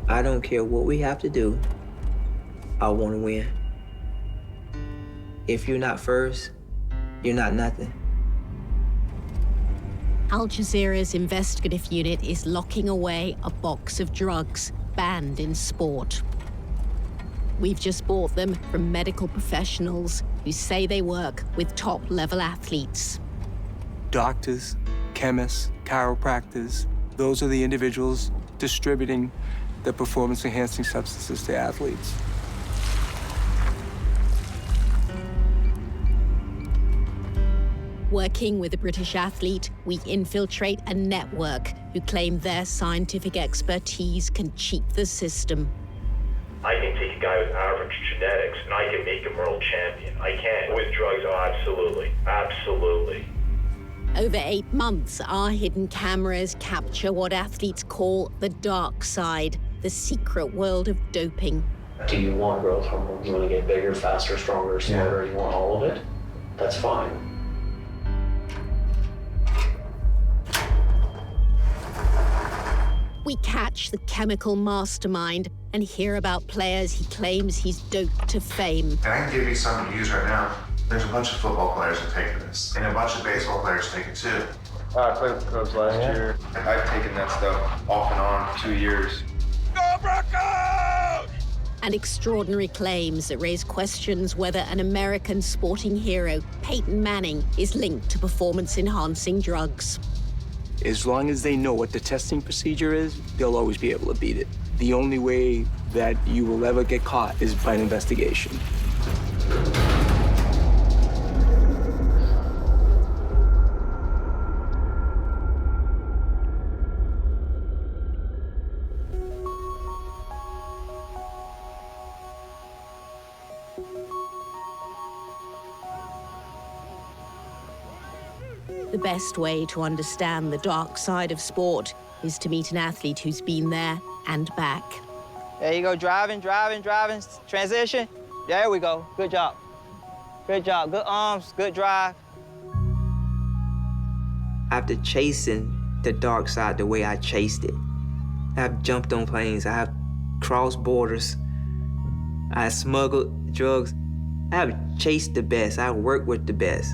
I don't care what we have to do. I want to win. If you're not first, you're not nothing. Al Jazeera's investigative unit is locking away a box of drugs banned in sport. We've just bought them from medical professionals who say they work with top-level athletes. Doctors, chemists, chiropractors, those are the individuals distributing the performance-enhancing substances to athletes. Working with a British athlete, we infiltrate a network who claim their scientific expertise can cheat the system. I can take a guy with average genetics and I can make him world champion. I can. With drugs, oh, absolutely. Absolutely. Over 8 months, our hidden cameras capture what athletes call the dark side, the secret world of doping. Do you want growth hormone? You want to get bigger, faster, stronger, smarter? You want all of it? That's fine. We catch the chemical mastermind and hear about players he claims he's doped to fame. And I can give you some to use right now. There's a bunch of football players that take this, and a bunch of baseball players take it too. I played with the Cubs last year. I've taken that stuff off and on for 2 years. Go Broncos! And extraordinary claims that raise questions whether an American sporting hero, Peyton Manning, is linked to performance-enhancing drugs. As long as they know what the testing procedure is, they'll always be able to beat it. The only way that you will ever get caught is by an investigation. The best way to understand the dark side of sport is to meet an athlete who's been there and back. There you go, driving, transition. There we go, good job. Good job, good arms, good drive. After chasing the dark side the way I chased it, I've jumped on planes, I have crossed borders, I smuggled drugs. I have chased the best, I worked with the best.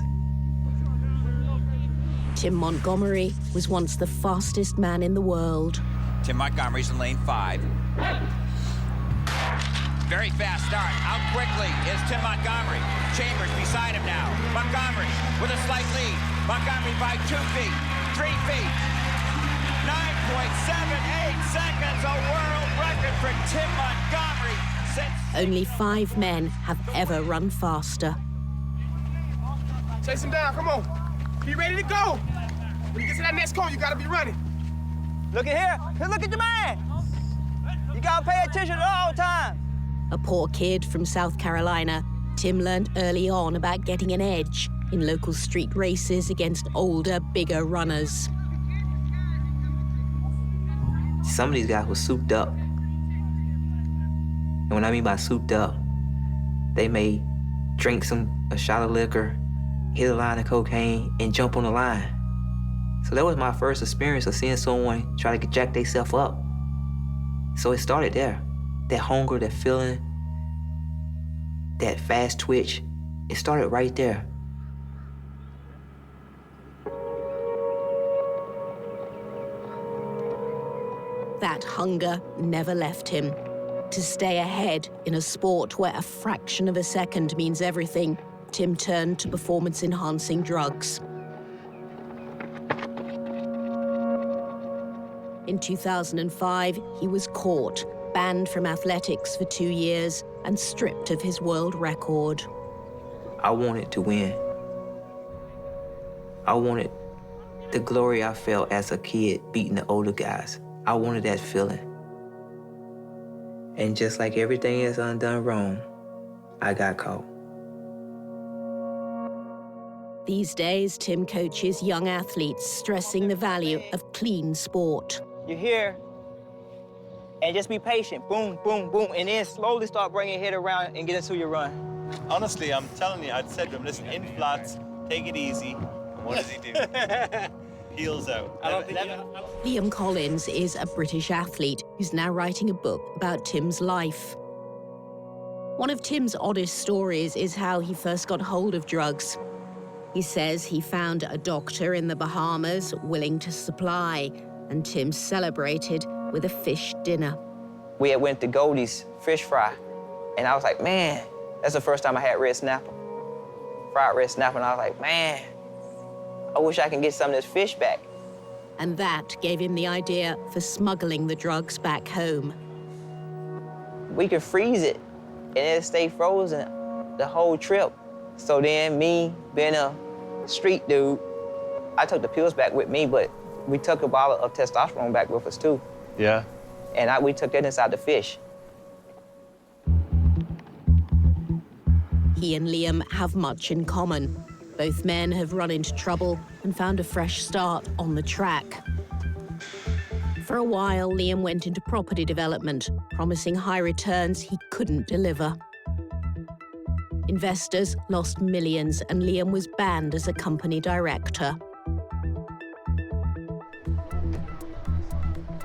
Tim Montgomery was once the fastest man in the world. Tim Montgomery's in lane 5. Very fast start. Out quickly is Tim Montgomery. Chambers beside him now. Montgomery with a slight lead. Montgomery by 2 feet, 3 feet. 9.78 seconds, a world record for Tim Montgomery. Only 5 men have ever run faster. Chase him down, come on. Be ready to go. When you get to that next cone, you gotta be running. Look at here. Hey, look at your man. You gotta pay attention at all times. A poor kid from South Carolina, Tim learned early on about getting an edge in local street races against older, bigger runners. Some of these guys were souped up. And when I mean by souped up, they may drink a shot of liquor, hit a line of cocaine, and jump on the line. So that was my first experience of seeing someone try to jack themselves up. So it started there. That hunger, that feeling, that fast twitch, it started right there. That hunger never left him. To stay ahead in a sport where a fraction of a second means everything, Tim turned to performance-enhancing drugs. In 2005, he was caught, banned from athletics for 2 years, and stripped of his world record. I wanted to win. I wanted the glory I felt as a kid beating the older guys. I wanted that feeling. And just like everything is undone wrong, I got caught. These days, Tim coaches young athletes, stressing the value of clean sport. You're here, and just be patient. Boom, boom, boom, and then slowly start bringing your head around and get into your run. Honestly, I'm telling you, I'd said to him, listen, in flats, take it easy. And what does he do? heels out. Liam Collins is a British athlete who's now writing a book about Tim's life. One of Tim's oddest stories is how he first got hold of drugs. He says he found a doctor in the Bahamas willing to supply, and Tim celebrated with a fish dinner. We had went to Goldie's fish fry, and I was like, man, that's the first time I had red snapper. Fried red snapper, and I was like, man, I wish I can get some of this fish back. And that gave him the idea for smuggling the drugs back home. We could freeze it, and it'll stay frozen the whole trip. So then me, being a street dude, I took the pills back with me, but we took a bottle of testosterone back with us too. Yeah. And we took that inside the fish. He and Liam have much in common. Both men have run into trouble and found a fresh start on the track. For a while, Liam went into property development, promising high returns he couldn't deliver. Investors lost millions, and Liam was banned as a company director.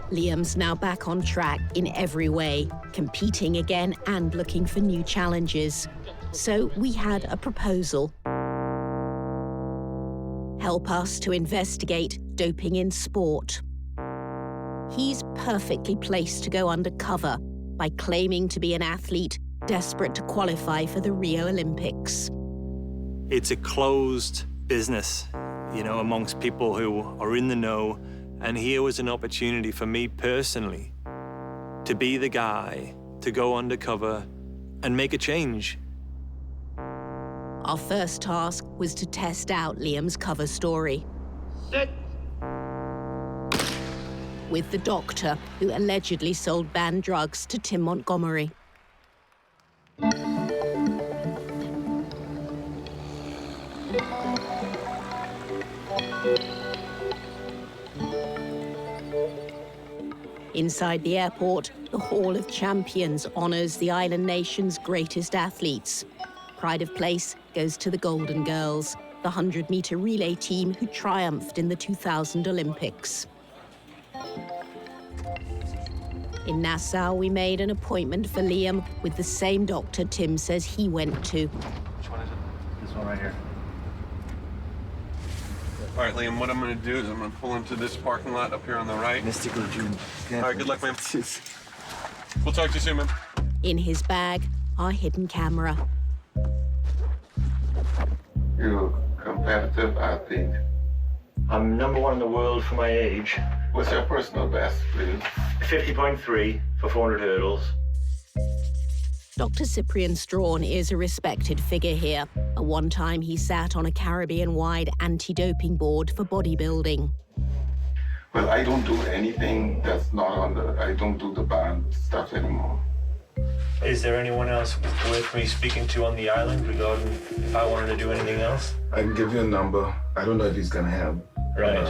Liam's now back on track in every way, competing again and looking for new challenges. So we had a proposal. Help us to investigate doping in sport. He's perfectly placed to go undercover by claiming to be an athlete desperate to qualify for the Rio Olympics. It's a closed business, you know, amongst people who are in the know. And here was an opportunity for me personally to be the guy to go undercover and make a change. Our first task was to test out Liam's cover story. With the doctor who allegedly sold banned drugs to Tim Montgomery. Inside the airport, the Hall of Champions honors the island nation's greatest athletes. Pride of place goes to the Golden Girls, the 100-meter relay team who triumphed in the 2000 Olympics. In Nassau, we made an appointment for Liam with the same doctor Tim says he went to. Which one is it? This one right here. All right, Liam, what I'm going to do is I'm going to pull into this parking lot up here on the right. Mystical June. All right, good luck, man. We'll talk to you soon, man. In his bag, our hidden camera. You're competitive athlete. I'm #1 in the world for my age. What's your personal best, please? 50.3 for 400 hurdles. Dr. Cyprian Strawn is a respected figure here. At one time, he sat on a Caribbean-wide anti-doping board for bodybuilding. Well, I don't do anything that's not on the, I don't do the banned stuff anymore. Is there anyone else worth me speaking to on the island regarding if I wanted to do anything else? I can give you a number. I don't know if he's gonna help. Right.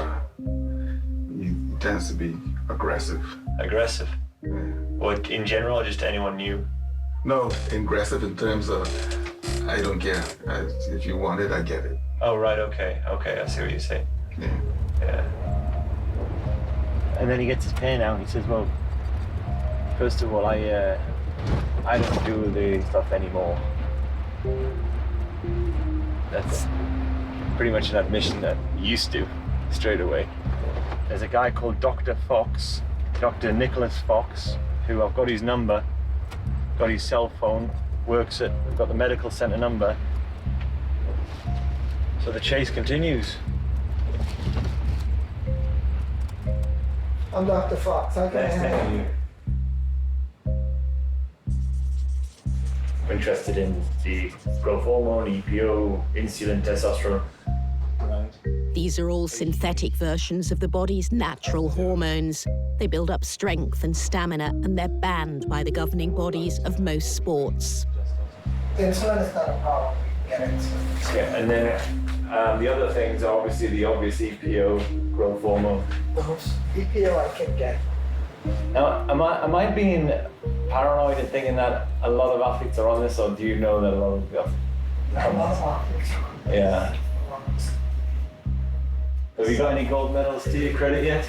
He tends to be aggressive. Aggressive? Yeah. What, in general, or just anyone new? No, aggressive in terms of, I don't care. If you want it, I get it. Oh, right, okay, I see what you're saying. Yeah. And then he gets his pay now. He says, well, first of all, I don't do the stuff anymore. That's pretty much an admission that he used to, straight away. There's a guy called Dr. Fox, Dr. Nicholas Fox, who I've got his number, got his cell phone, works at, got the medical center number. So the chase continues. I'm Dr. Fox. How can I help you? I'm interested in the growth hormone, EPO, insulin, testosterone. These are all synthetic versions of the body's natural hormones. They build up strength and stamina, and they're banned by the governing bodies of most sports. Insulin is not a problem. Get it. Yeah, and then the other things are obviously the obvious EPO, growth hormone. Those EPO I can get. Now, am I being paranoid and thinking that a lot of athletes are on this, or do you know that a lot of the athletes? A lot of athletes. Yeah. Have you got any gold medals to your credit yet?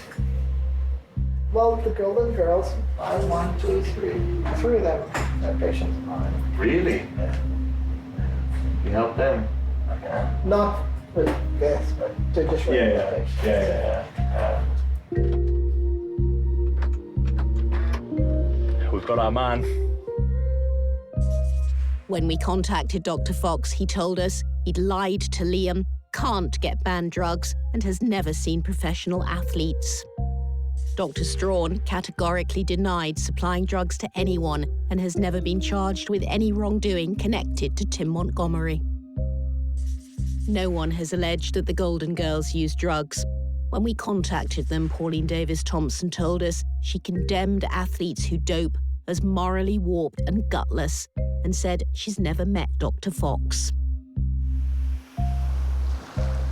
Well, the Golden Girls, I 1, 2, 3. 3 of them are patients of mine. Really? Yeah. You helped them? Not with this, but to just patients. Yeah. We've got our man. When we contacted Dr. Fox, he told us he'd lied to Liam, can't get banned drugs, and has never seen professional athletes. Dr. Strawn categorically denied supplying drugs to anyone and has never been charged with any wrongdoing connected to Tim Montgomery. No one has alleged that the Golden Girls used drugs. When we contacted them, Pauline Davis-Thompson told us she condemned athletes who dope as morally warped and gutless and said she's never met Dr. Fox.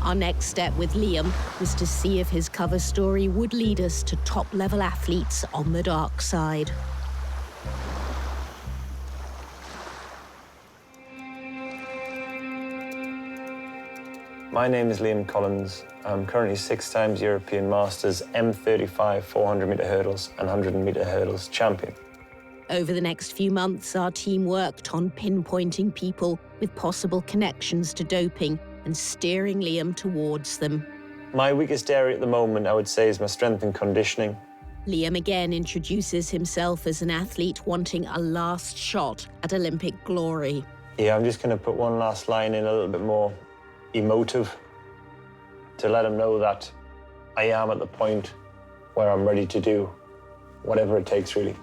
Our next step with Liam was to see if his cover story would lead us to top-level athletes on the dark side. My name is Liam Collins. I'm currently 6 times European Masters M35 400-metre hurdles and 100-metre hurdles champion. Over the next few months, our team worked on pinpointing people with possible connections to doping and steering Liam towards them. My weakest area at the moment, I would say, is my strength and conditioning. Liam again introduces himself as an athlete wanting a last shot at Olympic glory. Yeah, I'm just going to put one last line in, a little bit more emotive, to let him know that I am at the point where I'm ready to do whatever it takes, really.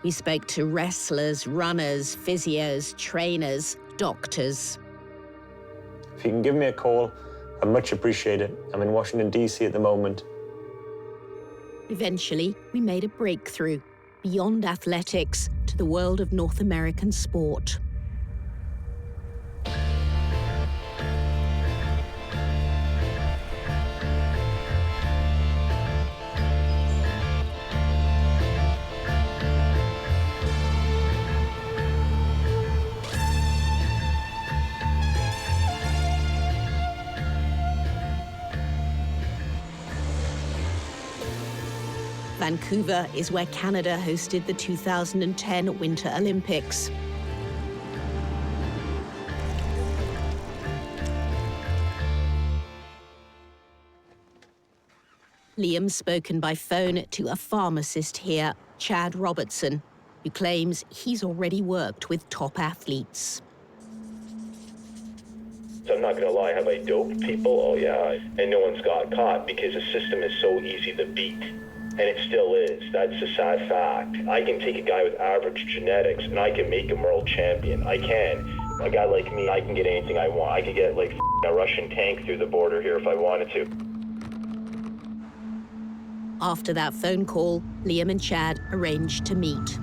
We spoke to wrestlers, runners, physios, trainers, doctors. If you can give me a call, I'd much appreciate it. I'm in Washington, D.C. at the moment. Eventually, we made a breakthrough beyond athletics to the world of North American sport. Vancouver is where Canada hosted the 2010 Winter Olympics. Liam's spoken by phone to a pharmacist here, Chad Robertson, who claims he's already worked with top athletes. So I'm not gonna lie, have I doped people? Oh yeah, and no one's got caught because the system is so easy to beat. And it still is. That's a sad fact. I can take a guy with average genetics and I can make him world champion. I can. A guy like me, I can get anything I want. I could get like a Russian tank through the border here if I wanted to. After that phone call, Liam and Chad arranged to meet.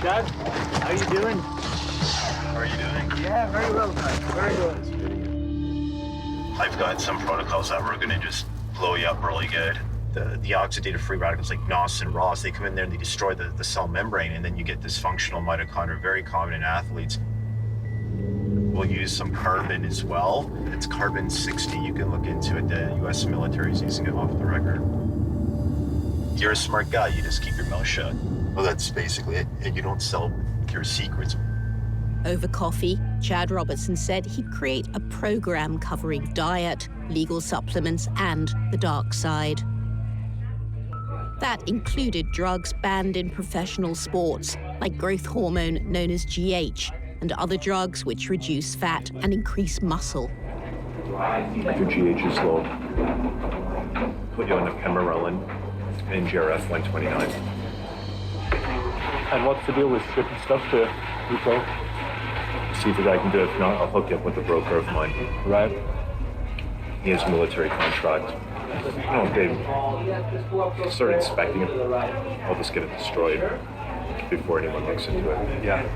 Chad, how are you doing? How are you doing? Yeah, very well done. Very good. I've got some protocols that we're gonna just blow you up really good. The oxidative free radicals like NOS and ROS, they come in there and they destroy the cell membrane, and then you get dysfunctional mitochondria, very common in athletes. We'll use some carbon as well. It's carbon 60, you can look into it. The US military is using it off the record. You're a smart guy, you just keep your mouth shut. Well, that's basically it, and you don't sell your secrets. Over coffee, Chad Robertson said he'd create a program covering diet, legal supplements, and the dark side. That included drugs banned in professional sports, like growth hormone known as GH, and other drugs which reduce fat and increase muscle. If your GH is low, put you on Pemorelin and GRF 129. And what's the deal with shipping stuff to Rico? See if the guy can do it. If not, I'll hook you up with a broker of mine. Right. He has a military contract. No, Dave. Start inspecting it. I'll just get it destroyed before anyone looks into it. Yeah.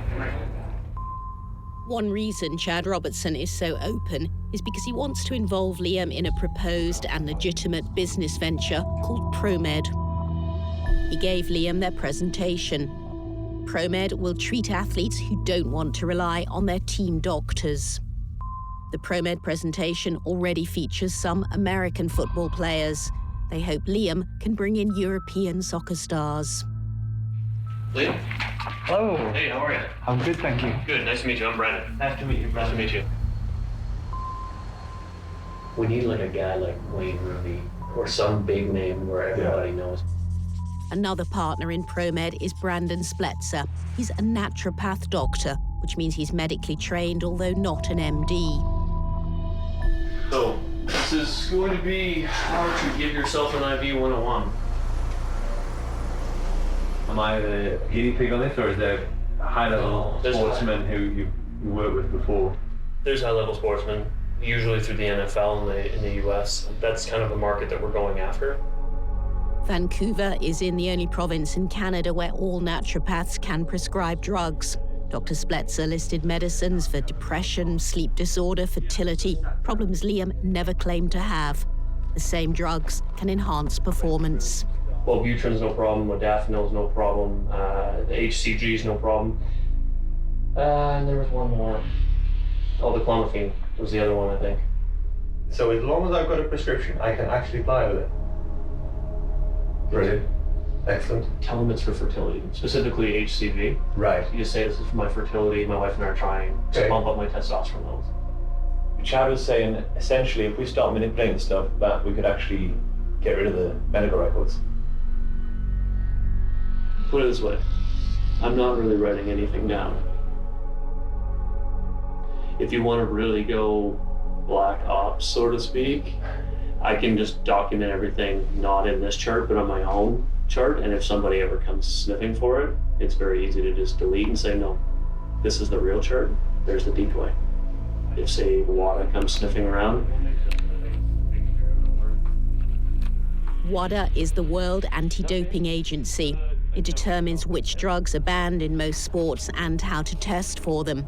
One reason Chad Robertson is so open is because he wants to involve Liam in a proposed and legitimate business venture called ProMed. He gave Liam their presentation. ProMed will treat athletes who don't want to rely on their team doctors. The ProMed presentation already features some American football players. They hope Liam can bring in European soccer stars. Liam? Hello. Hey, how are you? I'm good, thank you. Good, nice to meet you. I'm Brandon. Nice to meet you, Brandon. Nice to meet you. We need like a guy like Wayne Rooney or some big name where everybody knows. Another partner in ProMed is Brandon Spletzer. He's a naturopath doctor, which means he's medically trained, although not an MD. So, this is going to be how to give yourself an IV 101. Am I the guinea pig on this, or is there high-level sportsmen who you worked with before? There's high-level sportsmen, usually through the NFL in the US. That's kind of the market that we're going after. Vancouver is in the only province in Canada where all naturopaths can prescribe drugs. Dr. Spletzer listed medicines for depression, sleep disorder, fertility, problems Liam never claimed to have. The same drugs can enhance performance. Wellbutrin's no problem, modafinil's no problem, the HCG's no problem. And there was one more. Oh, the clomiphene was the other one, I think. So as long as I've got a prescription, I can actually apply with it? Brilliant. Excellent. Tell them it's for fertility, specifically HCG. Right. You just say this is for my fertility, my wife and I are trying to bump up my testosterone levels. Chad was saying, essentially, if we start manipulating the stuff, that we could actually get rid of the medical records. Put it this way, I'm not really writing anything down. If you want to really go black ops, so to speak, I can just document everything, not in this chart, but on my own chart, and if somebody ever comes sniffing for it, it's very easy to just delete and say, no, this is the real chart, there's the decoy. If, say, WADA comes sniffing around. WADA is the World Anti-Doping Agency. It determines which drugs are banned in most sports and how to test for them.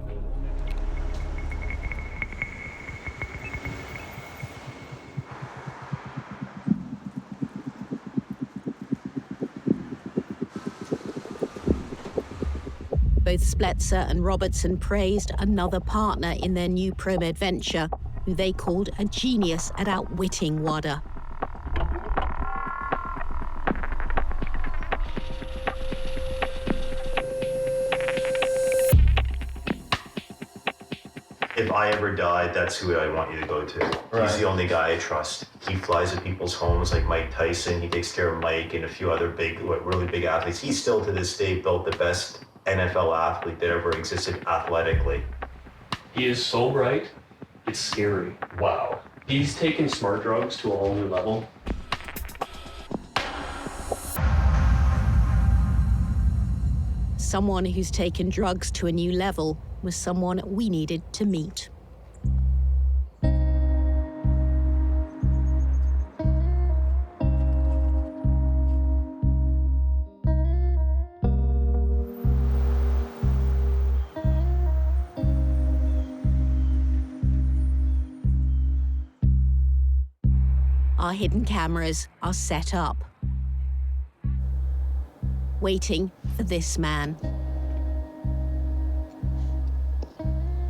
Both Spletzer and Robertson praised another partner in their new ProMed venture, who they called a genius at outwitting WADA. If I ever die, that's who I want you to go to. Right. He's the only guy I trust. He flies to people's homes like Mike Tyson. He takes care of Mike and a few other really big athletes. He's still to this day built the best NFL athlete that ever existed athletically. He is so bright, it's scary. Wow. He's taken smart drugs to a whole new level. Someone who's taken drugs to a new level was someone we needed to meet. Our hidden cameras are set up, waiting for this man.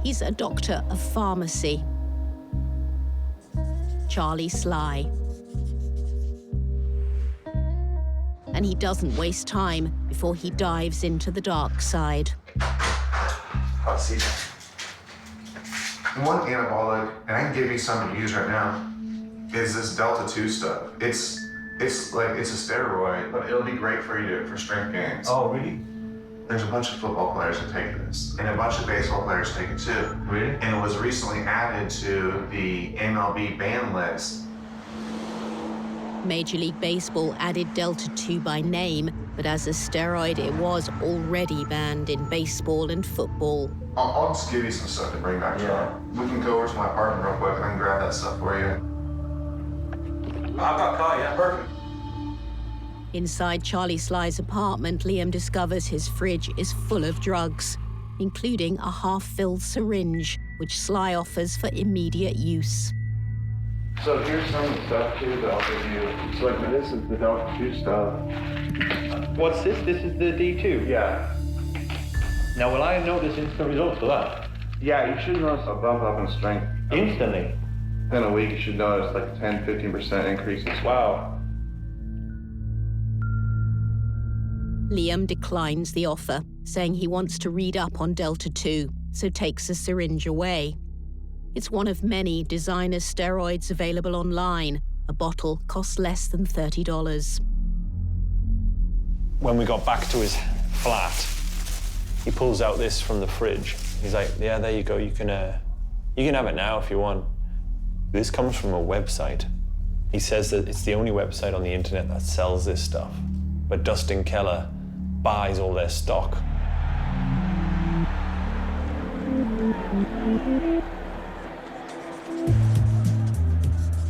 He's a doctor of pharmacy, Charlie Sly. And he doesn't waste time before he dives into the dark side. Hot seat. One anabolic, and I can give you some to use right now, is this Delta 2 stuff. It's a steroid, but it'll be great for you for strength gains. Oh, really? There's a bunch of football players that take this, and a bunch of baseball players take it too. Really? And it was recently added to the MLB ban list. Major League Baseball added Delta 2 by name, but as a steroid, it was already banned in baseball and football. I'll just give you some stuff to bring back to you. We can go over to my apartment real quick and I can grab that stuff for you. I've got a car, yeah, perfect. Inside Charlie Sly's apartment, Liam discovers his fridge is full of drugs, including a half-filled syringe, which Sly offers for immediate use. So here's some of the stuff too that I'll give you. So like this is the Delta 2 stuff. What's this? This is the D2? Yeah. Now, will I notice instant results for that? Yeah, you should notice a bump up in strength Instantly? In a week, you should notice like 10-15% increases. Wow. Liam declines the offer, saying he wants to read up on Delta 2, so takes a syringe away. It's one of many designer steroids available online. A bottle costs less than $30. When we got back to his flat, he pulls out this from the fridge. He's like, yeah, there you go. You can have it now if you want. This comes from a website. He says that it's the only website on the internet that sells this stuff. But Dustin Keller buys all their stock.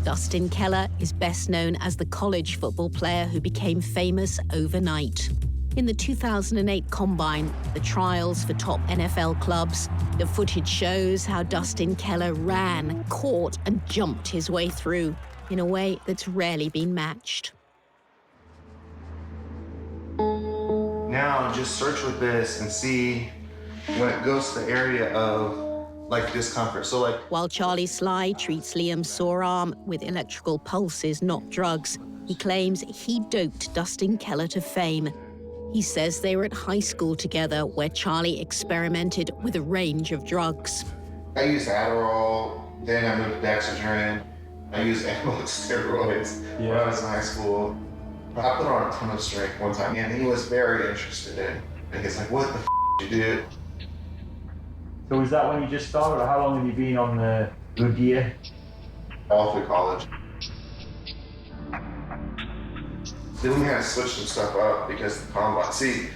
Dustin Keller is best known as the college football player who became famous overnight. In the 2008 Combine, the trials for top NFL clubs, the footage shows how Dustin Keller ran, caught, and jumped his way through in a way that's rarely been matched. Now just search with this and see when it goes to the area of like discomfort. So like While Charlie Sly treats Liam's sore arm with electrical pulses, not drugs, he claims he doped Dustin Keller to fame. He says they were at high school together where Charlie experimented with a range of drugs. I used Adderall, then I moved to Dexedrine. I used anabolic steroids when I was in high school. I put on a ton of strength one time, and he was very interested in. And he's like, "What the did you do?" So was that when you just started, or how long have you been on the good gear? All through college. Then we had to switch some stuff up because of the combine. See,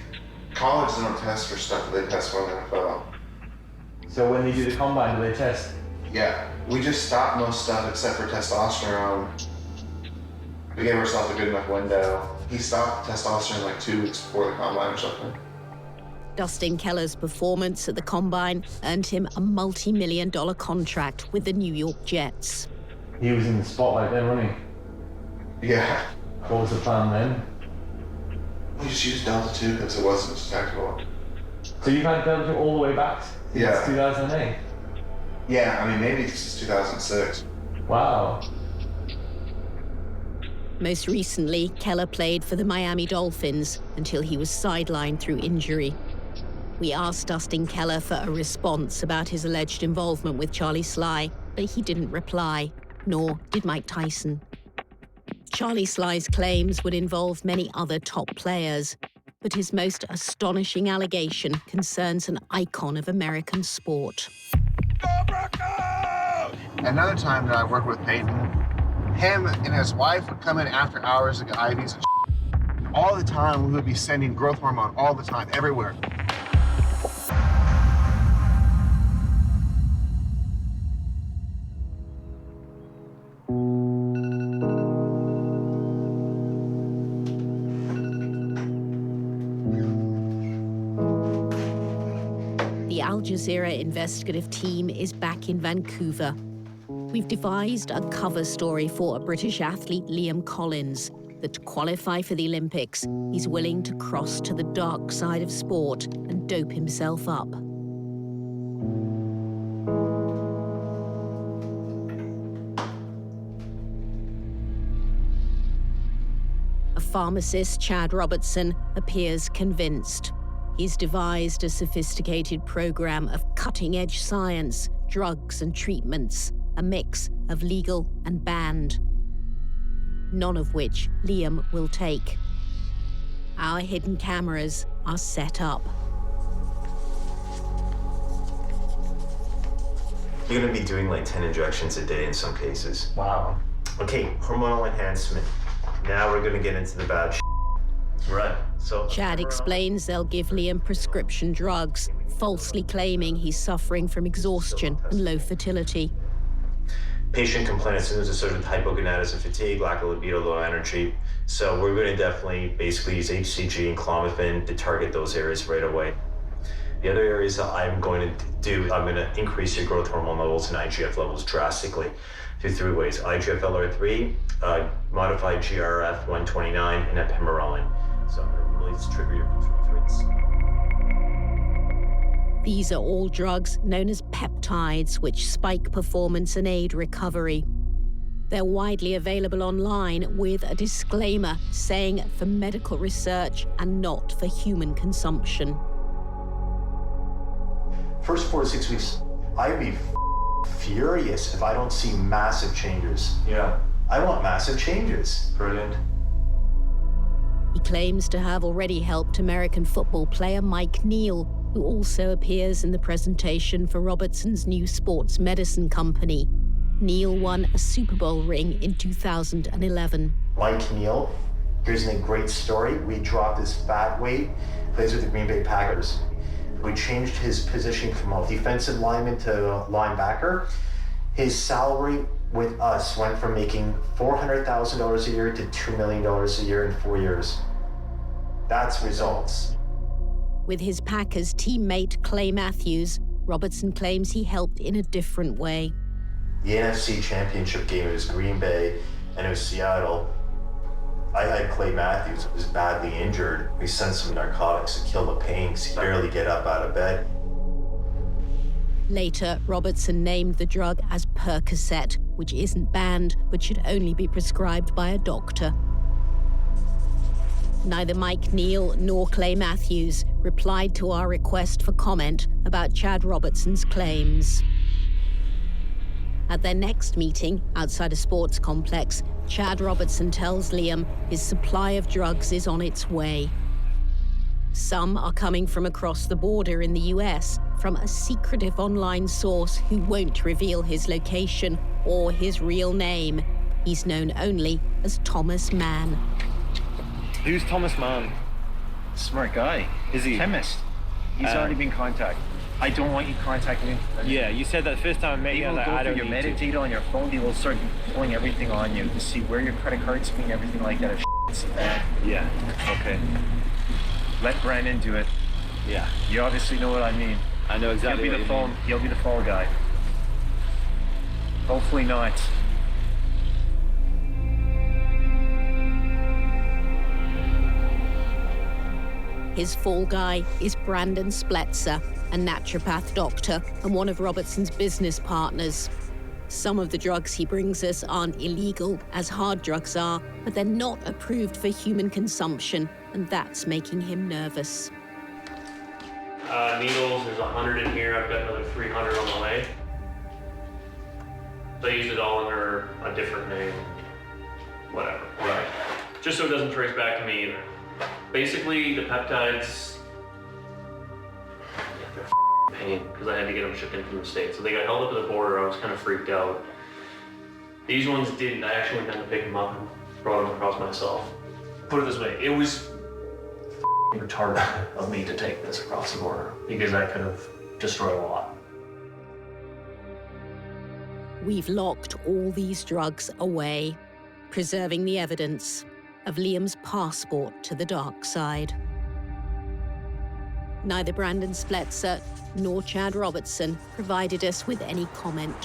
college don't test for stuff that they test for in the NFL. So when they do the combine, do they test? Yeah, we just stopped most stuff except for testosterone. We gave ourselves a good enough window. He stopped testosterone like 2 weeks before the combine or something. Dustin Keller's performance at the Combine earned him a multi-million-dollar contract with the New York Jets. He was in the spotlight then, wasn't he? Yeah. What was the plan then? We just used Delta 2 because it wasn't detectable. So you've had Delta 2 all the way back since 2008? Yeah, I mean, maybe since 2006. Wow. Most recently, Keller played for the Miami Dolphins until he was sidelined through injury. We asked Dustin Keller for a response about his alleged involvement with Charlie Sly, but he didn't reply, nor did Mike Tyson. Charlie Sly's claims would involve many other top players, but his most astonishing allegation concerns an icon of American sport. Another time that I worked with Peyton, him and his wife would come in after hours to get IVs and all the time. We would be sending growth hormone all the time, everywhere. The Al Jazeera investigative team is back in Vancouver. We've devised a cover story for a British athlete, Liam Collins, that to qualify for the Olympics, he's willing to cross to the dark side of sport and dope himself up. A pharmacist, Chad Robertson, appears convinced. He's devised a sophisticated program of cutting-edge science, drugs and treatments, a mix of legal and banned, none of which Liam will take. Our hidden cameras are set up. You're gonna be doing like 10 injections a day in some cases. Wow. Okay, hormonal enhancement. Now we're gonna get into the bad shit. Right, so... Chad explains they'll give Liam prescription drugs, falsely claiming he's suffering from exhaustion and low fertility. Patient complaint as soon as associated with hypogonadism, fatigue, lack of libido, low energy. So we're going to definitely basically use HCG and clomiphene to target those areas right away. The other areas that I'm going to do, I'm going to increase your growth hormone levels and IGF levels drastically through 3 ways. IGF-LR3, modified GRF-129, and ephemerolin. So I'm going to really trigger your pituitary. These are all drugs known as peptides, which spike performance and aid recovery. They're widely available online with a disclaimer saying for medical research and not for human consumption. First 4 to 6 weeks, I'd be furious if I don't see massive changes. Yeah. I want massive changes. Brilliant. He claims to have already helped American football player Mike Neal, who also appears in the presentation for Robertson's new sports medicine company. Neal won a Super Bowl ring in 2011. Mike Neal, here's a great story. We dropped his fat weight, plays with the Green Bay Packers. We changed his position from a defensive lineman to a linebacker. His salary with us went from making $400,000 a year to $2 million a year in 4 years. That's results. With his Packers teammate Clay Matthews, Robertson claims he helped in a different way. The NFC Championship game, it was Green Bay and it was Seattle. I had Clay Matthews, who was badly injured. We sent some narcotics to kill the pain because he barely get up out of bed. Later, Robertson named the drug as Percocet, which isn't banned but should only be prescribed by a doctor. Neither Mike Neal nor Clay Matthews replied to our request for comment about Chad Robertson's claims. At their next meeting outside a sports complex, Chad Robertson tells Liam his supply of drugs is on its way. Some are coming from across the border in the US, from a secretive online source who won't reveal his location or his real name. He's known only as Thomas Mann. Who's Thomas Mann? Smart guy. Is he? Chemist. He's already been contacted. I don't want you contacting him. Yeah, you said that the first time I met you. He will go through your metadata on your phone. He will start pulling everything on you to see where your credit card's being, everything like that. Yeah, okay. Let Brandon do it. Yeah. You obviously know what I mean. I know exactly what you mean. He'll be the fall guy. Hopefully not. His fall guy is Brandon Spletzer, a naturopath doctor and one of Robertson's business partners. Some of the drugs he brings us aren't illegal, as hard drugs are, but they're not approved for human consumption, and that's making him nervous. Needles, there's 100 in here. I've got another 300 on the way. So I use it all under a different name. Whatever. Right. Just so it doesn't trace back to me either. Basically, the peptides, they're pain, because I had to get them shipped in from the States. So they got held up at the border. I was kind of freaked out. These ones didn't. I actually went down to pick them up and brought them across myself. Put it this way, it was retarded of me to take this across the border, because I could have destroyed a lot. We've locked all these drugs away, preserving the evidence of Liam's passport to the dark side. Neither Brandon Spletzer nor Chad Robertson provided us with any comment.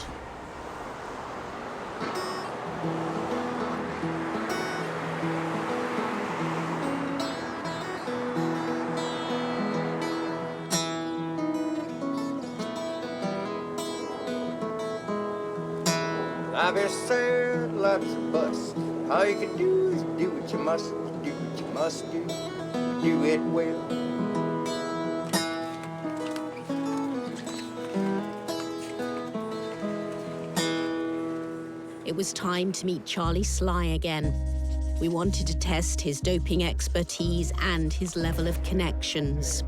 I've been served lots of busts. All you can do is do what you must, do what you must do, do it well. It was time to meet Charlie Sly again. We wanted to test his doping expertise and his level of connections.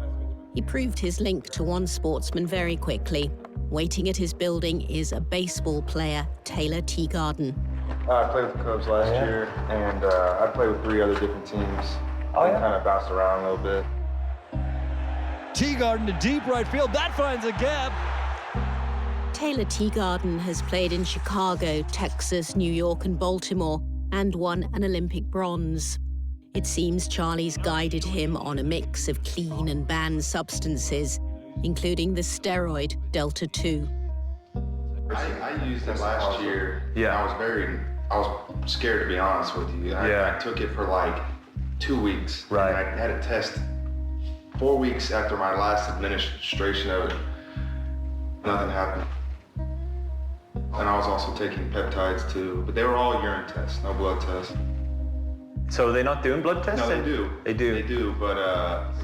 He proved his link to one sportsman very quickly. Waiting at his building is a baseball player, Taylor Teagarden. I played with the Cubs last year, and I played with 3 other different teams. I kind of bounced around a little bit. Teagarden to deep right field. That finds a gap. Taylor Teagarden has played in Chicago, Texas, New York, and Baltimore, and won an Olympic bronze. It seems Charlie's guided him on a mix of clean and banned substances, including the steroid Delta-2. I used it last year. Yeah. I was scared, to be honest with you. I took it for like 2 weeks. Right. I had a test 4 weeks after my last administration of it, nothing happened. And I was also taking peptides too, but they were all urine tests, no blood tests. So they're not doing blood tests? No, they do. They do? They do, but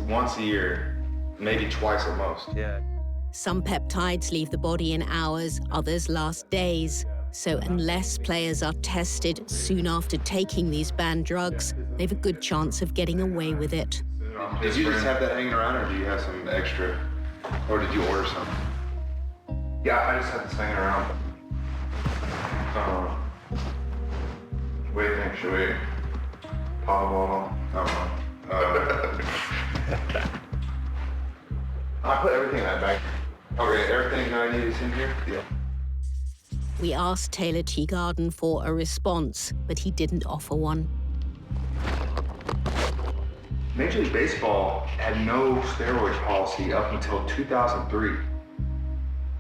once a year, maybe twice at most. Yeah. Some peptides leave the body in hours, others last days. So unless players are tested soon after taking these banned drugs, they have a good chance of getting away with it. Did you just have that hanging around, or do you have some extra? Or did you order some? Yeah, I just had this hanging around. What do you think? Should we powerball? I put everything in that bag. Okay, everything I need is in here? Yeah. We asked Taylor Teagarden for a response, but he didn't offer one. Major League Baseball had no steroid policy up until 2003.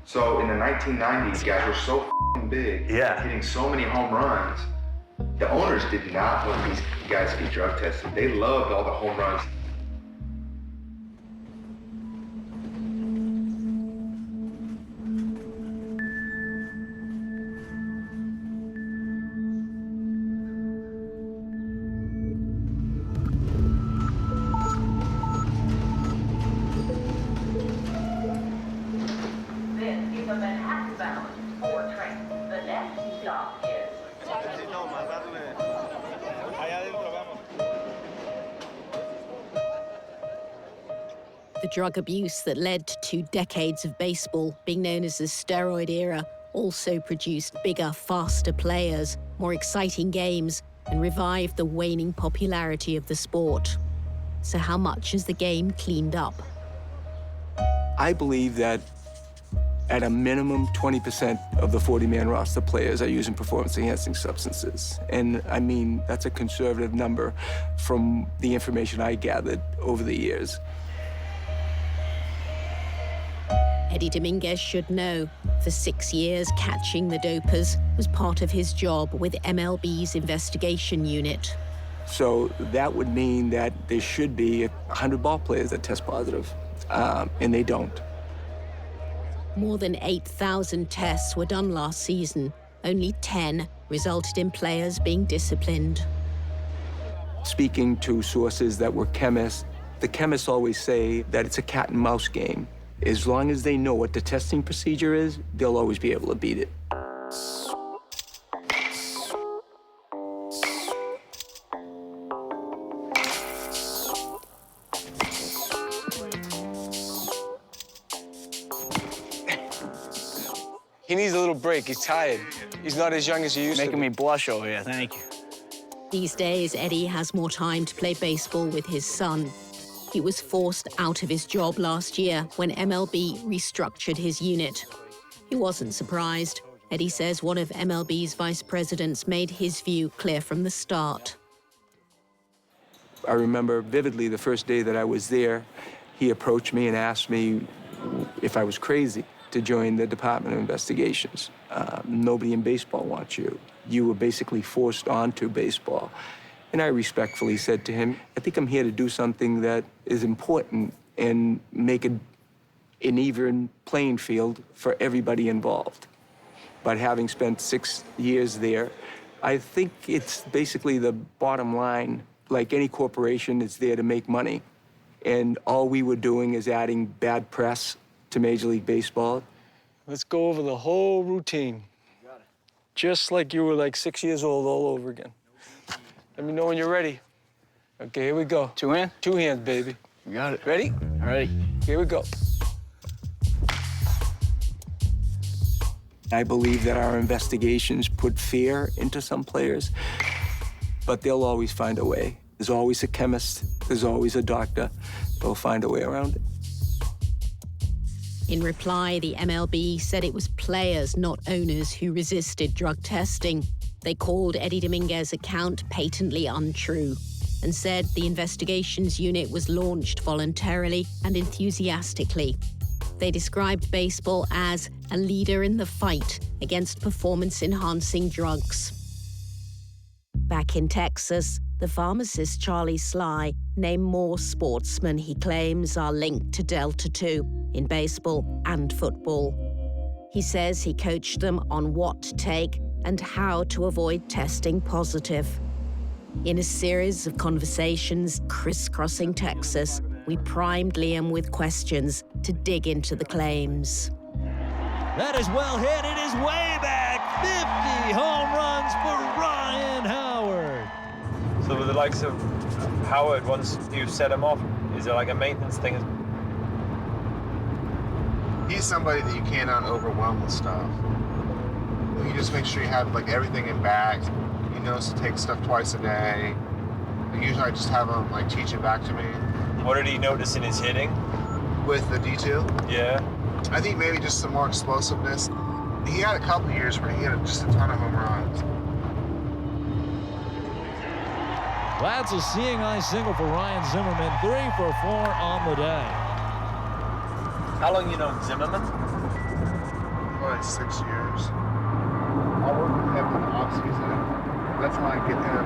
So in the 1990s, guys were so f***ing big, hitting so many home runs. The owners did not want these guys to be drug tested. They loved all the home runs. The drug abuse that led to 2 decades of baseball, being known as the steroid era, also produced bigger, faster players, more exciting games, and revived the waning popularity of the sport. So how much has the game cleaned up? I believe that at a minimum, 20% of the 40-man roster players are using performance-enhancing substances. And I mean, that's a conservative number from the information I gathered over the years. Eddie Dominguez should know. For 6 years, catching the dopers was part of his job with MLB's investigation unit. So that would mean that there should be 100 ball players that test positive, and they don't. More than 8,000 tests were done last season. Only 10 resulted in players being disciplined. Speaking to sources that were chemists, the chemists always say that it's a cat and mouse game. As long as they know what the testing procedure is, they'll always be able to beat it. He needs a little break. He's tired. He's not as young as he used to be. Making me blush over here, thank you. These days, Eddie has more time to play baseball with his son. He was forced out of his job last year when MLB restructured his unit. He wasn't surprised. Eddie says one of MLB's vice presidents made his view clear from the start. I remember vividly the first day that I was there, he approached me and asked me if I was crazy to join the Department of Investigations. Nobody in baseball wants you. You were basically forced onto baseball. And I respectfully said to him, I think I'm here to do something that is important and make an even playing field for everybody involved. But having spent 6 years there, I think it's basically the bottom line. Like any corporation, it's there to make money. And all we were doing is adding bad press to Major League Baseball. Let's go over the whole routine. Just like you were like 6 years old all over again. Let me know when you're ready. Okay, here we go. 2 hands? 2 hands, baby. You got it. Ready? All right. Here we go. I believe that our investigations put fear into some players, but they'll always find a way. There's always a chemist, there's always a doctor. They'll find a way around it. In reply, the MLB said it was players, not owners, who resisted drug testing. They called Eddie Dominguez's account patently untrue and said the investigations unit was launched voluntarily and enthusiastically. They described baseball as a leader in the fight against performance-enhancing drugs. Back in Texas, the pharmacist Charlie Sly named more sportsmen he claims are linked to Delta II in baseball and football. He says he coached them on what to take and how to avoid testing positive. In a series of conversations crisscrossing Texas, we primed Liam with questions to dig into the claims. That is well hit. It is way back. 50 home runs for Ryan Howard. So with the likes of Howard, once you've set him off, is there like a maintenance thing? He's somebody that you cannot overwhelm with stuff. You just make sure you have like everything in bags. He knows to take stuff twice a day. Usually I just have him like teach it back to me. What did he notice in his hitting? With the D2? Yeah. I think maybe just some more explosiveness. He had a couple years where he had just a ton of home runs. That's a seeing eye single for Ryan Zimmerman, 3 for 4 on the day. How long you known Zimmerman? Probably 6 years. I work with him in the off season. That's when I get him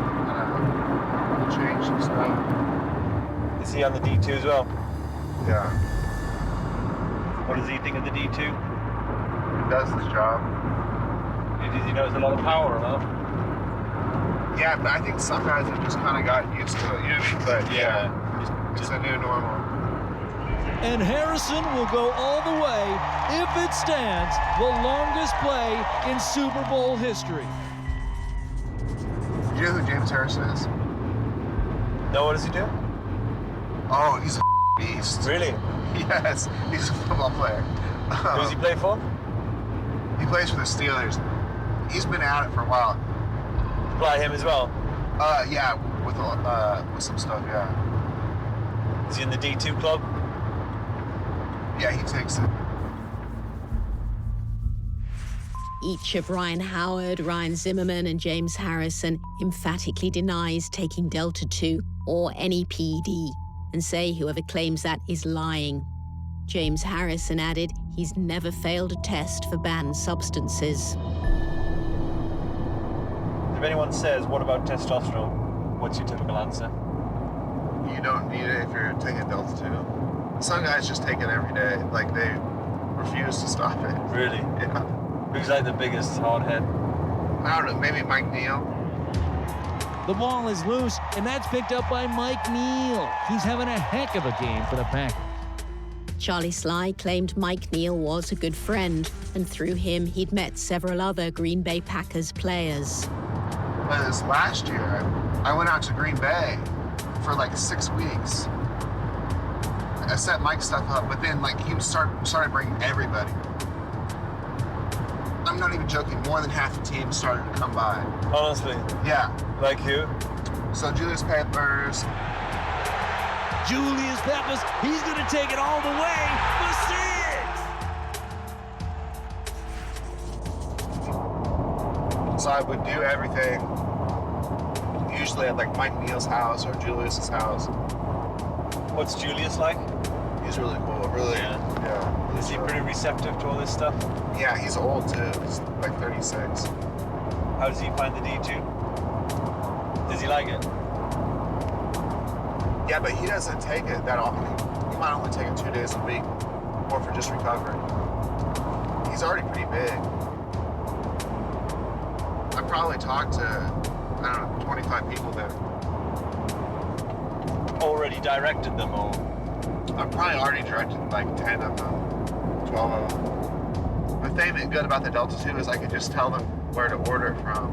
to change some stuff. Is he on the D2 as well? Yeah. What does he think of the D2? He does his job. Does he know there's a lot of power, huh? Yeah, but I think some guys have just kind of got used to it, you know what I mean? But yeah, it's a new normal. And Harrison will go all the way, if it stands, the longest play in Super Bowl history. Do you know who James Harrison is? No, what does he do? Oh, he's a beast. Really? Yes, he's a football player. Who does he play for? He plays for the Steelers. He's been at it for a while. Play him as well? Yeah, with some stuff, yeah. Is he in the D2 club? Yeah, he takes it. Each of Ryan Howard, Ryan Zimmerman, and James Harrison emphatically denies taking Delta II or any PED and say whoever claims that is lying. James Harrison added he's never failed a test for banned substances. If anyone says, what about testosterone? What's your typical answer? You don't need it if you're taking Delta 2. Some guys just take it every day. Like, they refuse to stop it. Really? Yeah. Who's like the biggest hardhead? I don't know, maybe Mike Neal. The ball is loose, and that's picked up by Mike Neal. He's having a heck of a game for the Packers. Charlie Sly claimed Mike Neal was a good friend, and through him, he'd met several other Green Bay Packers players. But this last year, I went out to Green Bay for like 6 weeks. I set Mike's stuff up, but then like he started bringing everybody. I'm not even joking, more than half the team started to come by. Honestly? Yeah. Like who? So Julius Peppers. Julius Peppers, he's gonna take it all the way for 6! So I would do everything, usually at like Mike Neal's house or Julius's house. What's Julius like? He's really cool, really. Yeah. Is he pretty receptive to all this stuff? Yeah, he's old too. He's like 36. How does he find the D2? Does he like it? Yeah, but he doesn't take it that often. He might only take it 2 days a week, or for just recovery. He's already pretty big. I probably talked to, I don't know, 25 people there. Already directed them, or? I've probably already directed like 10 of them, 12 of them. The thing that's good about the Delta 2 is I could just tell them where to order it from.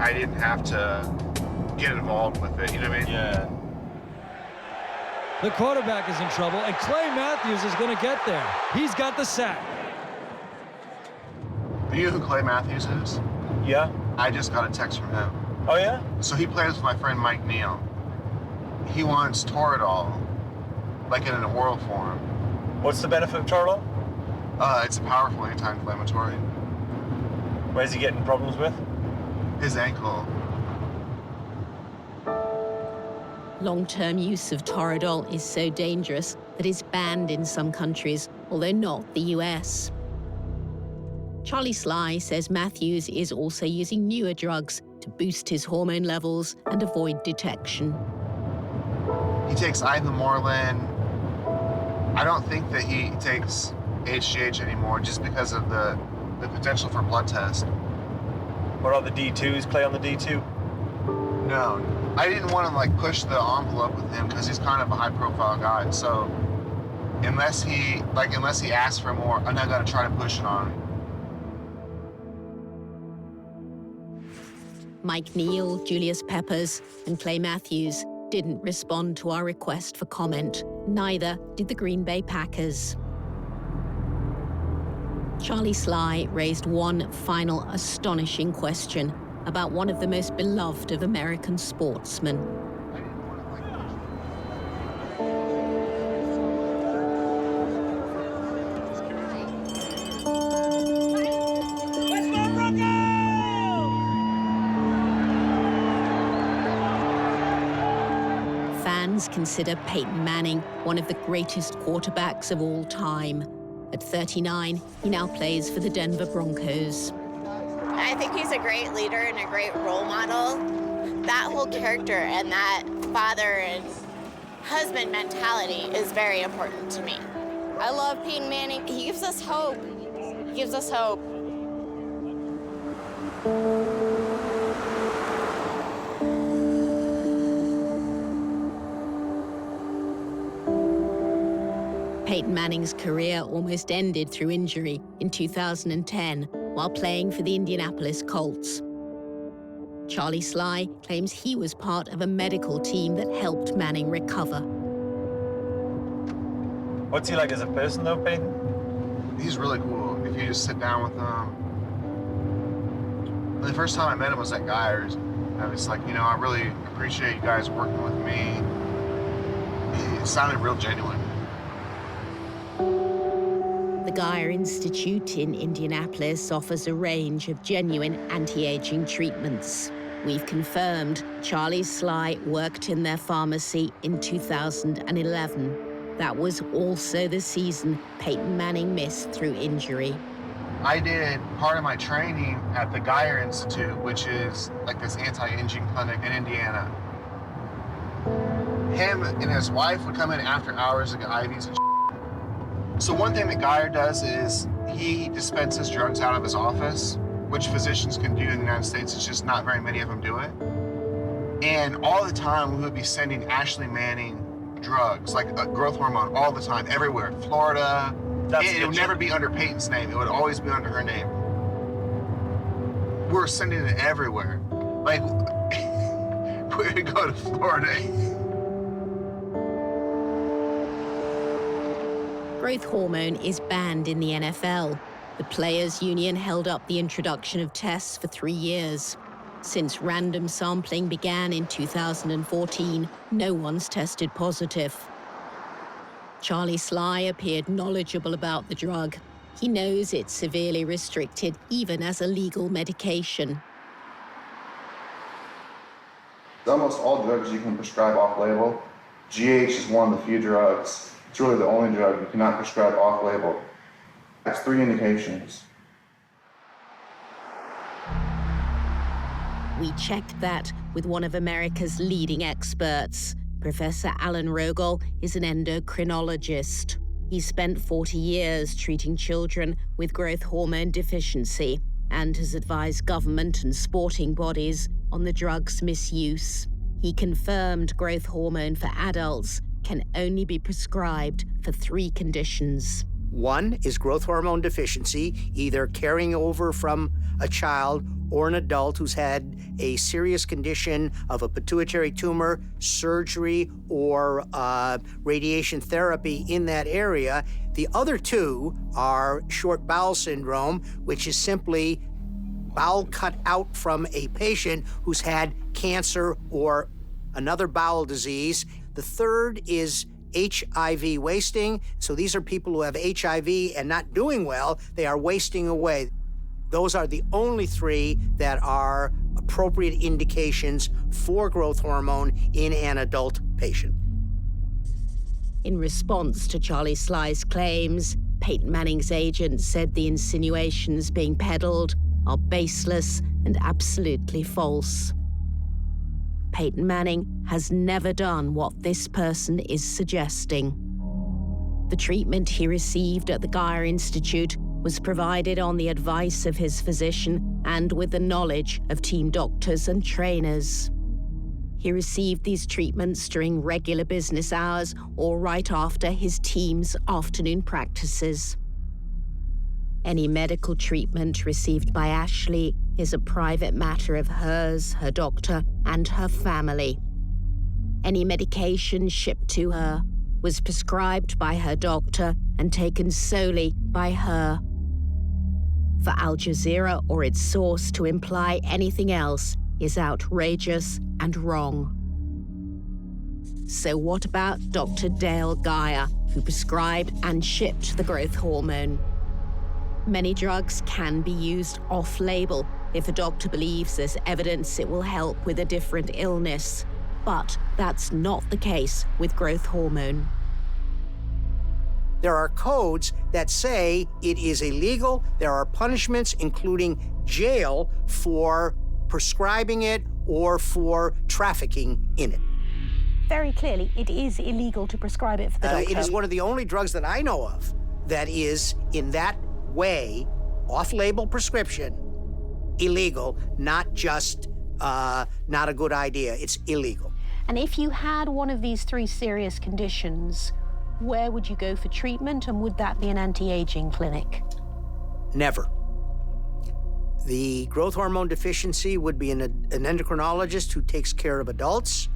I didn't have to get involved with it, you know what I mean? Yeah. The quarterback is in trouble, and Clay Matthews is going to get there. He's got the sack. Do you know who Clay Matthews is? Yeah. I just got a text from him. Oh, yeah? So he plays with my friend Mike Neal. He wants Toradol, like in an oral form. What's the benefit of Toradol? It's a powerful anti-inflammatory. Where's he getting problems with? His ankle. Long-term use of Toradol is so dangerous that it's banned in some countries, although not the US. Charlie Sly says Matthews is also using newer drugs to boost his hormone levels and avoid detection. He takes Ivamorelin. I don't think that he takes HGH anymore just because of the potential for blood test. What are the D2s? Play on the D2? No, I didn't want to like push the envelope with him because he's kind of a high-profile guy. So unless he asks for more, I'm not gonna try to push it on him. Mike Neal, Julius Peppers, and Clay Matthews didn't respond to our request for comment. Neither did the Green Bay Packers. Charlie Sly raised one final astonishing question about one of the most beloved of American sportsmen. Fans consider Peyton Manning one of the greatest quarterbacks of all time. At 39, he now plays for the Denver Broncos. I think he's a great leader and a great role model. That whole character and that father and husband mentality is very important to me. I love Peyton Manning. He gives us hope. He gives us hope. Peyton Manning's career almost ended through injury in 2010 while playing for the Indianapolis Colts. Charlie Sly claims he was part of a medical team that helped Manning recover. What's he like as a person, though, Peyton? He's really cool. If you just sit down with him. The first time I met him was at Geyers. I was like, you know, I really appreciate you guys working with me. He sounded real genuine. The Geyer Institute in Indianapolis offers a range of genuine anti-aging treatments. We've confirmed Charlie Sly worked in their pharmacy in 2011. That was also the season Peyton Manning missed through injury. I did part of my training at the Geyer Institute, which is like this anti-aging clinic in Indiana. Him and his wife would come in after hours to get IVs and So one thing that Geyer does is he dispenses drugs out of his office, which physicians can do in the United States. It's just not very many of them do it. And all the time we would be sending Ashley Manning drugs, like growth hormone, all the time, everywhere. Florida. It would never be under Peyton's name. It would always be under her name. We're sending it everywhere. Like, we're gonna go to Florida. Growth hormone is banned in the NFL. The Players Union held up the introduction of tests for 3 years. Since random sampling began in 2014, no one's tested positive. Charlie Sly appeared knowledgeable about the drug. He knows it's severely restricted, even as a legal medication. Almost all drugs you can prescribe off-label. GH is one of the few drugs. It's really the only drug you cannot prescribe off-label. It's 3 indications. We checked that with one of America's leading experts. Professor Alan Rogel is an endocrinologist. He spent 40 years treating children with growth hormone deficiency and has advised government and sporting bodies on the drug's misuse. He confirmed growth hormone for adults can only be prescribed for 3 conditions. One is growth hormone deficiency, either carrying over from a child or an adult who's had a serious condition of a pituitary tumor, surgery, or radiation therapy in that area. The other 2 are short bowel syndrome, which is simply bowel cut out from a patient who's had cancer or another bowel disease. The third is HIV wasting. So these are people who have HIV and not doing well. They are wasting away. Those are the only 3 that are appropriate indications for growth hormone in an adult patient. In response to Charlie Sly's claims, Peyton Manning's agent said the insinuations being peddled are baseless and absolutely false. Peyton Manning has never done what this person is suggesting. The treatment he received at the Gaia Institute was provided on the advice of his physician and with the knowledge of team doctors and trainers. He received these treatments during regular business hours or right after his team's afternoon practices. Any medical treatment received by Ashley is a private matter of hers, her doctor, and her family. Any medication shipped to her was prescribed by her doctor and taken solely by her. For Al Jazeera or its source to imply anything else is outrageous and wrong. So what about Dr. Dale Gaia, who prescribed and shipped the growth hormone? Many drugs can be used off-label if a doctor believes there's evidence it will help with a different illness. But that's not the case with growth hormone. There are codes that say it is illegal. There are punishments, including jail, for prescribing it or for trafficking in it. Very clearly, it is illegal to prescribe it for the doctor. It is one of the only drugs that I know of that is, in that way, off-label prescription, illegal, not just not a good idea. It's illegal. And if you had one of these 3 serious conditions, where would you go for treatment, and would that be an anti-aging clinic? Never. The growth hormone deficiency would be an endocrinologist who takes care of adults.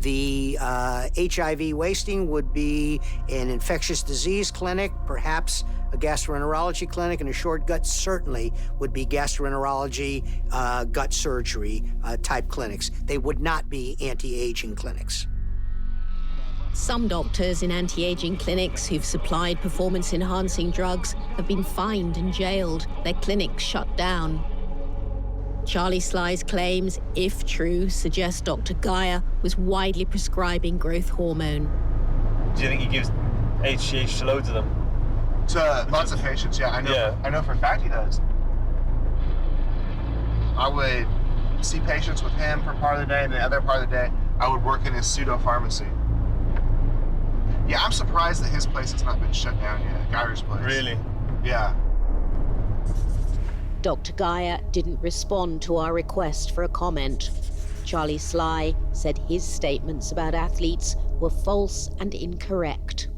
The HIV wasting would be an infectious disease clinic, perhaps a gastroenterology clinic, and a short gut certainly would be gastroenterology, gut surgery type clinics. They would not be anti-aging clinics. Some doctors in anti-aging clinics who've supplied performance-enhancing drugs have been fined and jailed, their clinics shut down. Charlie Sly's claims, if true, suggest Dr. Gaia was widely prescribing growth hormone. Do you think he gives HGH to loads of them? To lots of patients, yeah. I know for a fact he does. I would see patients with him for part of the day, and the other part of the day, I would work in his pseudo pharmacy. Yeah, I'm surprised that his place has not been shut down yet, Geiger's place. Really? Yeah. Dr. Gaia didn't respond to our request for a comment. Charlie Sly said his statements about athletes were false and incorrect.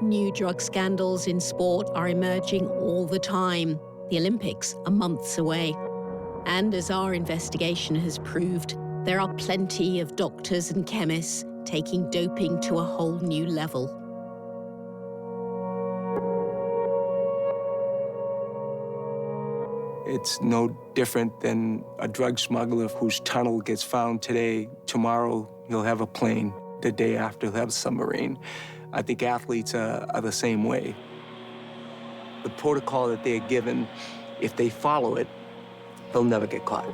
New drug scandals in sport are emerging all the time. The Olympics are months away. And as our investigation has proved, there are plenty of doctors and chemists taking doping to a whole new level. It's no different than a drug smuggler whose tunnel gets found today. Tomorrow, he'll have a plane. The day after, he'll have a submarine. I think athletes are the same way. The protocol that they're given, if they follow it, they'll never get caught.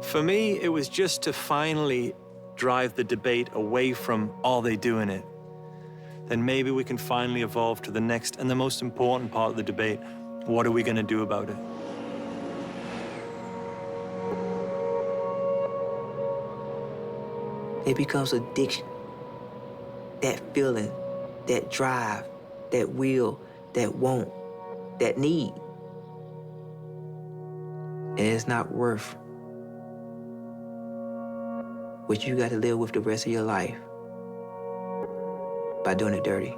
For me, it was just to finally drive the debate away from are they doing it? Then maybe we can finally evolve to the next and the most important part of the debate. What are we going to do about it? It becomes addiction. That feeling, that drive, that will, that want, that need. And it's not worth what you got to live with the rest of your life by doing it dirty.